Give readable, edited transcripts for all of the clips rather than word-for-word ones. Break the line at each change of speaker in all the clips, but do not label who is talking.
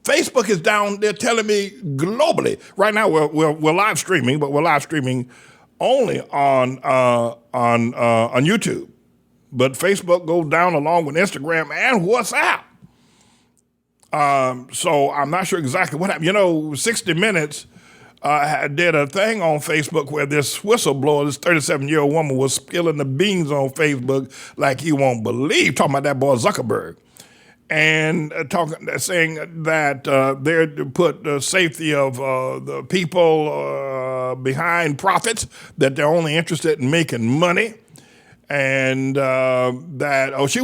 Facebook is down. They're telling me globally. Right now we're live streaming, but we're live streaming only on YouTube. But Facebook goes down along with Instagram and WhatsApp. So I'm not sure exactly what happened. 60 Minutes did a thing on Facebook where this whistleblower, this 37-year-old woman, was spilling the beans on Facebook like you won't believe, talking about that boy Zuckerberg. And saying that they're to put the safety of the people behind profits, that they're only interested in making money, and that she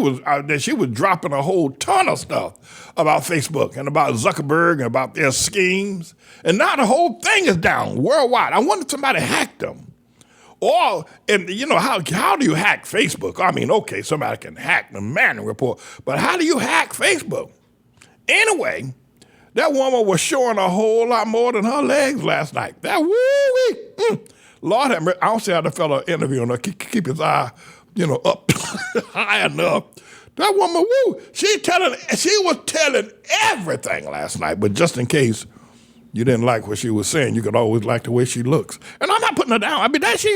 was dropping a whole ton of stuff about Facebook and about Zuckerberg and about their schemes, and now the whole thing is down worldwide. I wonder if somebody hacked them. Or, and how do you hack Facebook? I mean, okay, somebody can hack the Manning report, but how do you hack Facebook? Anyway, that woman was showing a whole lot more than her legs last night. That woo-wee. Lord have mercy. I don't see how the fellow interviewing her keep his eye, up high enough. That woman, she was telling everything last night, but just in case you didn't like what she was saying, you could always like the way she looks. And I'm not putting her down. I mean, there she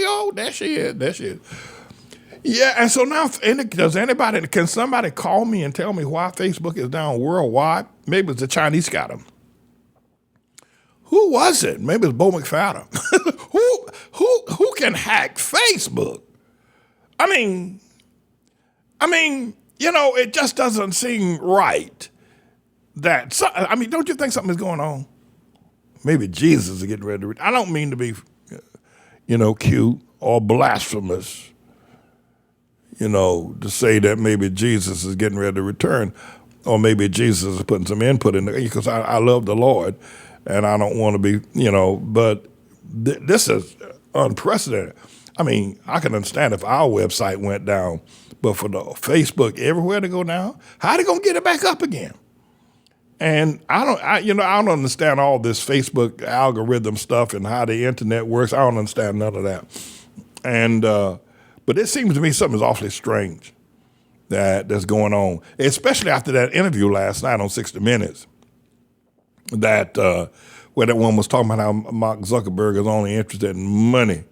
is. Yeah, and so now, can somebody call me and tell me why Facebook is down worldwide? Maybe it's the Chinese got them. Who was it? Maybe it's Bo McFadden. Who can hack Facebook? I mean, it just doesn't seem right don't you think something is going on? Maybe Jesus is getting ready to I don't mean to be, cute or blasphemous, to say that maybe Jesus is getting ready to return, or maybe Jesus is putting some input in there, because I love the Lord and I don't want to be, but this is unprecedented. I mean, I can understand if our website went down, but for the Facebook everywhere to go down, how are they going to get it back up again? And I don't understand all this Facebook algorithm stuff and how the internet works. I don't understand none of that. And but it seems to me something is awfully strange that's going on, especially after that interview last night on 60 Minutes, that where that one was talking about how Mark Zuckerberg is only interested in money.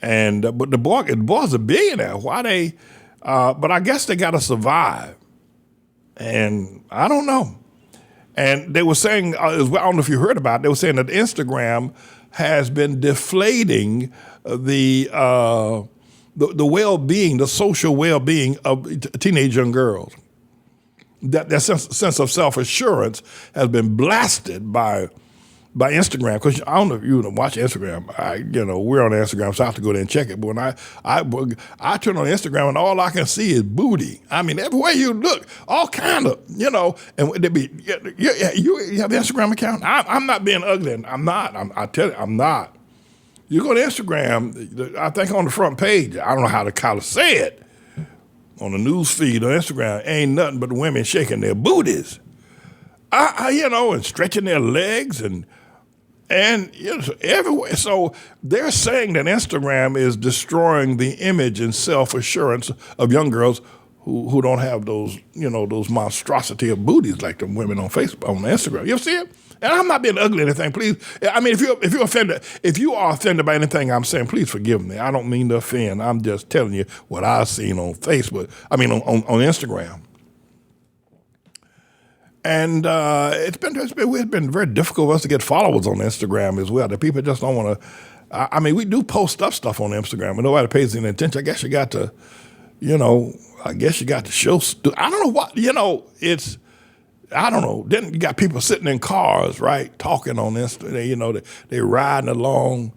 And but the boy's a billionaire. Why they? But I guess they got to survive. And I don't know. And they were saying, as well, I don't know if you heard about it, they were saying that Instagram has been deflating the well-being, the social well-being of teenage young girls. That sense of self-assurance has been blasted by Instagram. Because I don't know if you watch Instagram. We're on Instagram, so I have to go there and check it. But when I turn on Instagram and all I can see is booty. I mean, everywhere you look, all kind of, and they be, you have an Instagram account? I'm not being ugly. I'm not. I tell you, I'm not. You go to Instagram, I think on the front page, I don't know how to kind of say it, on the news feed on Instagram, ain't nothing but women shaking their booties. And stretching their legs and everywhere. So they're saying that Instagram is destroying the image and self-assurance of young girls who don't have those, those monstrosity of booties like the women on Facebook, on Instagram. You see it? And I'm not being ugly or anything, please. I mean, if you are offended by anything I'm saying, please forgive me. I don't mean to offend. I'm just telling you what I've seen on Facebook. I mean, on Instagram. And it's been very difficult for us to get followers on Instagram as well. The people just don't want to. I mean, we do post stuff on Instagram, but nobody pays any attention. I guess you got to, show. I don't know what. I don't know. Then you got people sitting in cars, right, talking on Instagram. They riding along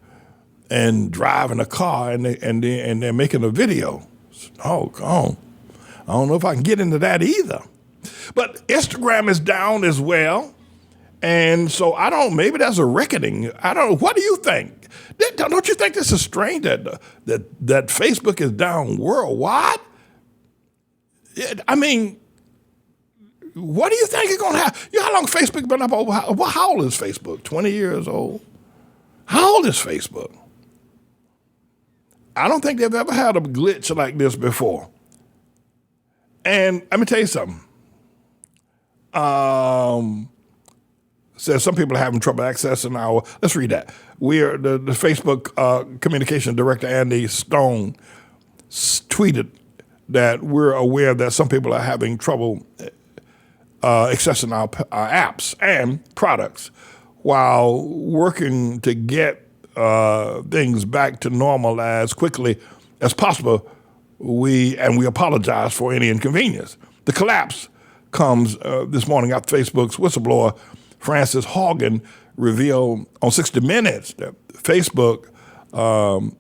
and driving a car, and they're making a video. Oh, God. I don't know if I can get into that either. But Instagram is down as well. And so maybe that's a reckoning. I don't know. What do you think? Don't you think this is strange that Facebook is down worldwide? I mean, what do you think is going to happen? How long Facebook been up over? How old is Facebook? 20 years old? How old is Facebook? I don't think they've ever had a glitch like this before. And let me tell you something. says some people are having trouble accessing our, let's read that. The Facebook communication director, Andy Stone, tweeted that we're aware that some people are having trouble accessing our apps and products while working to get things back to normal as quickly as possible. We apologize for any inconvenience. The collapse comes this morning after Facebook's whistleblower, Frances Haugen, revealed on 60 Minutes that Facebook's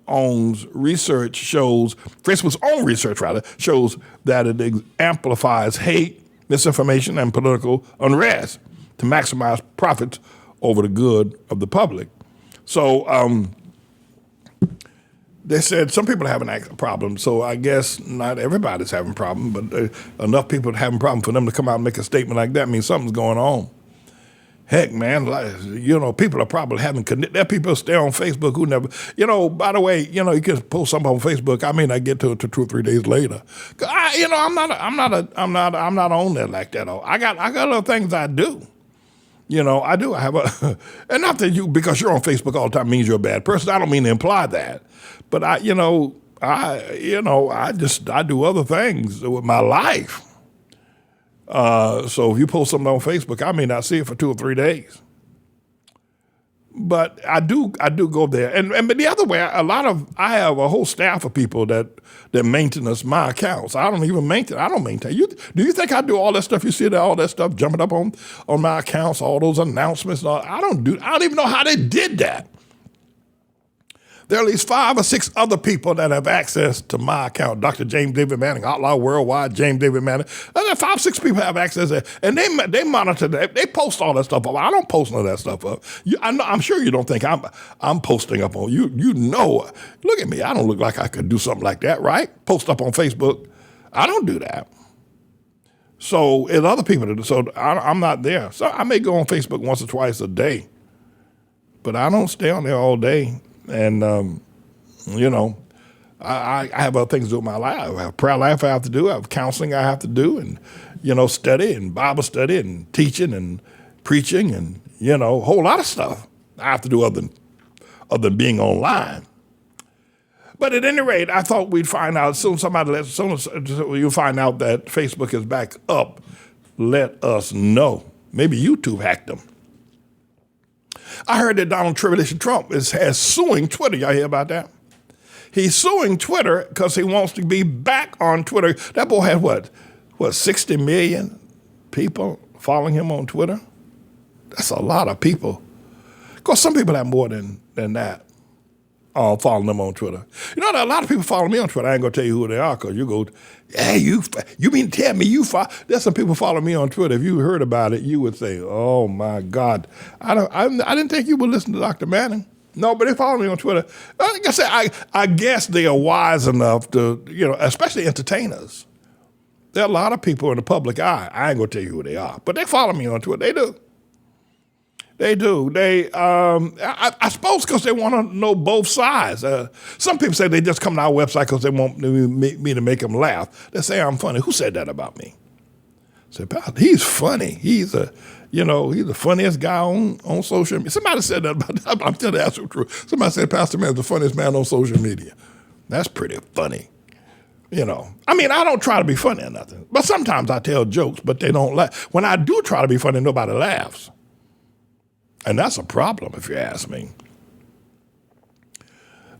own research shows that it amplifies hate, misinformation, and political unrest to maximize profits over the good of the public. So they said some people are having a problem, so I guess not everybody's having a problem, but enough people having a problem for them to come out and make a statement like that means something's going on. Heck, man, people are probably having, there are people stay on Facebook who never, by the way, you can post something on Facebook. I may not get to it 2 or 3 days later. I'm not on there like that. I got other things I do. I do. I have and not that because you're on Facebook all the time means you're a bad person. I don't mean to imply that, but I do other things with my life. So if you post something on Facebook, I may not see it for 2 or 3 days. But I do go there. But the other way, I have a whole staff of people that maintain my accounts. I don't maintain. Do you think I do all that stuff? You see that all that stuff jumping up on my accounts, all those announcements? I don't even know how they did that. There are at least 5 or 6 other people that have access to my account. Dr. James David Manning, Outlaw Worldwide, James David Manning. There are 5 or 6 people have access there, and they monitor that. They post all that stuff up. I don't post none of that stuff up. I'm sure you don't think I'm posting up on you. Look at me. I don't look like I could do something like that, right? Post up on Facebook. I don't do that. So it's other people that do. So I'm not there. So I may go on Facebook once or twice a day, but I don't stay on there all day. And, I have other things to do with my life. I have prayer life I have to do. I have counseling I have to do and, study and Bible study and teaching and preaching and, a whole lot of stuff I have to do other than being online. But at any rate, I thought we'd find out as soon as you find out that Facebook is back up, let us know. Maybe YouTube hacked them. I heard that Donald Trump has suing Twitter. Y'all hear about that? He's suing Twitter because he wants to be back on Twitter. That boy had what, 60 million people following him on Twitter? That's a lot of people. Of course, some people have more than that following them on Twitter. There are a lot of people following me on Twitter. I ain't going to tell you who they are because you go, hey, you mean tell me you follow? There's some people following me on Twitter. If you heard about it, you would say, oh, my God. I didn't think you would listen to Dr. Manning. No, but they follow me on Twitter. Like I said, I guess they are wise enough to, especially entertainers. There are a lot of people in the public eye. I ain't going to tell you who they are, but they follow me on Twitter. They do. They do. I suppose because they want to know both sides. Some people say they just come to our website because they want me to make them laugh. They say I'm funny. Who said that about me? I said, he's funny. He's the funniest guy on social media. Somebody said that about that. I'm telling you that's true. Somebody said Pastor Mann is the funniest man on social media. That's pretty funny. I don't try to be funny or nothing. But sometimes I tell jokes, but they don't laugh. When I do try to be funny, nobody laughs. And that's a problem, if you ask me.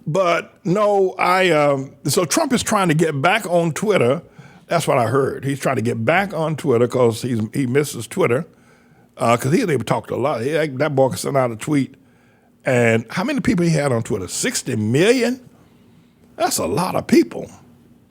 But no, so Trump is trying to get back on Twitter. That's what I heard. He's trying to get back on Twitter because he misses Twitter because he's able to talk to a lot. That boy can send out a tweet. And how many people he had on Twitter? 60 million? That's a lot of people.